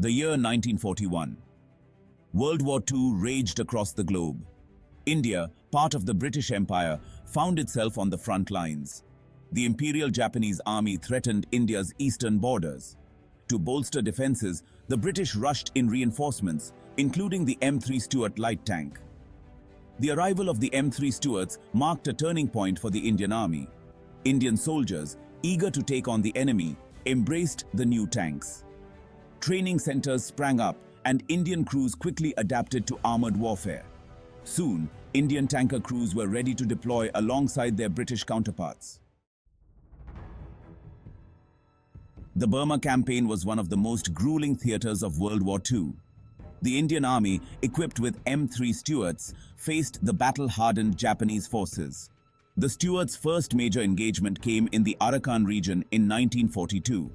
The year 1941. World War II raged across the globe. India, part of the British Empire, found itself on the front lines. The Imperial Japanese Army threatened India's eastern borders. To bolster defenses, the British rushed in reinforcements, including the M3 Stuart light tank. The arrival of the M3 Stuarts marked a turning point for the Indian Army. Indian soldiers, eager to take on the enemy, embraced the new tanks. Training centers sprang up, and Indian crews quickly adapted to armored warfare. Soon, Indian tanker crews were ready to deploy alongside their British counterparts. The Burma campaign was one of the most grueling theaters of World War II. The Indian Army, equipped with M3 Stuarts, faced the battle-hardened Japanese forces. The Stuarts' first major engagement came in the Arakan region in 1942.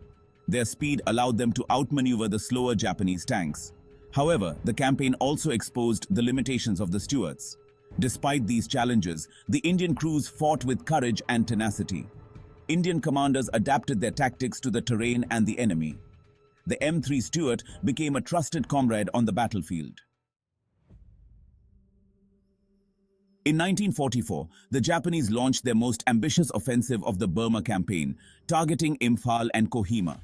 Their speed allowed them to outmaneuver the slower Japanese tanks. However, the campaign also exposed the limitations of the Stuarts. Despite these challenges, the Indian crews fought with courage and tenacity. Indian commanders adapted their tactics to the terrain and the enemy. The M3 Stuart became a trusted comrade on the battlefield. In 1944, the Japanese launched their most ambitious offensive of the Burma campaign, targeting Imphal and Kohima.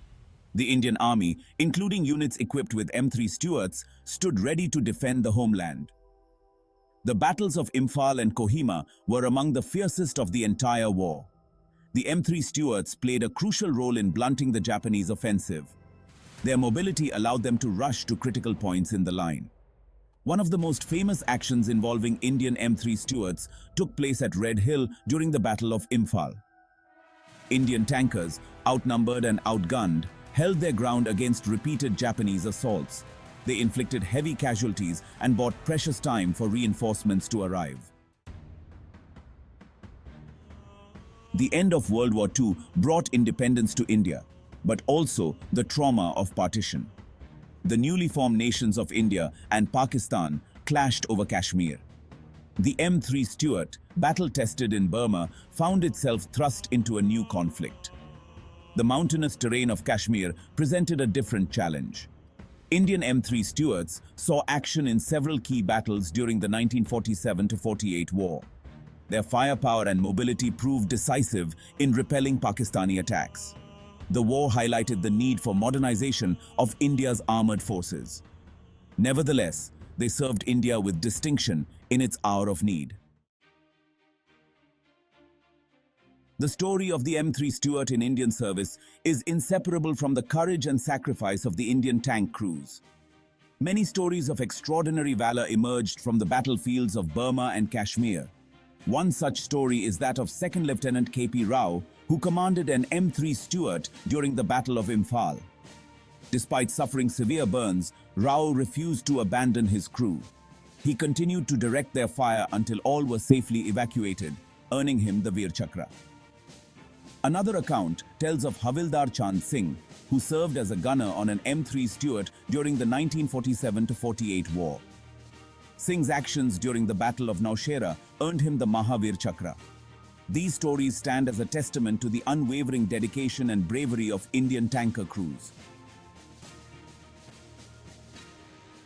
The Indian Army, including units equipped with M3 Stuarts, stood ready to defend the homeland. The battles of Imphal and Kohima were among the fiercest of the entire war. The M3 Stuarts played a crucial role in blunting the Japanese offensive. Their mobility allowed them to rush to critical points in the line. One of the most famous actions involving Indian M3 Stuarts took place at Red Hill during the Battle of Imphal. Indian tankers, outnumbered and outgunned, held their ground against repeated Japanese assaults. They inflicted heavy casualties and bought precious time for reinforcements to arrive. The end of World War II brought independence to India, but also the trauma of partition. The newly formed nations of India and Pakistan clashed over Kashmir. The M3 Stuart, battle-tested in Burma, found itself thrust into a new conflict. The mountainous terrain of Kashmir presented a different challenge. Indian M3 Stuarts saw action in several key battles during the 1947-48 war. Their firepower and mobility proved decisive in repelling Pakistani attacks. The war highlighted the need for modernization of India's armored forces. Nevertheless, they served India with distinction in its hour of need. The story of the M3 Stuart in Indian service is inseparable from the courage and sacrifice of the Indian tank crews. Many stories of extraordinary valor emerged from the battlefields of Burma and Kashmir. One such story is that of Second Lieutenant K.P. Rao, who commanded an M3 Stuart during the Battle of Imphal. Despite suffering severe burns, Rao refused to abandon his crew. He continued to direct their fire until all were safely evacuated, earning him the Veer Chakra. Another account tells of Havildar Chand Singh, who served as a gunner on an M3 Stuart during the 1947-48 war. Singh's actions during the Battle of Naushera earned him the Mahavir Chakra. These stories stand as a testament to the unwavering dedication and bravery of Indian tanker crews.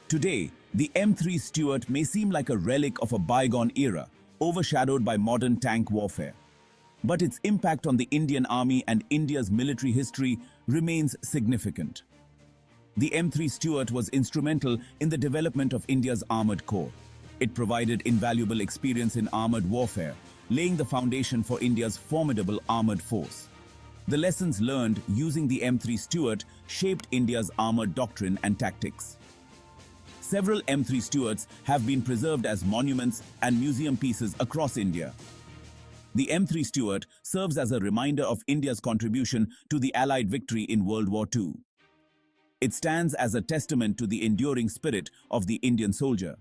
Today, the M3 Stuart may seem like a relic of a bygone era, overshadowed by modern tank warfare. But its impact on the Indian Army and India's military history remains significant. The M3 Stuart was instrumental in the development of India's armored corps. It provided invaluable experience in armored warfare, laying the foundation for India's formidable armored force. The lessons learned using the M3 Stuart shaped India's armored doctrine and tactics. Several M3 Stuarts have been preserved as monuments and museum pieces across India. The M3 Stuart serves as a reminder of India's contribution to the Allied victory in World War II. It stands as a testament to the enduring spirit of the Indian soldier.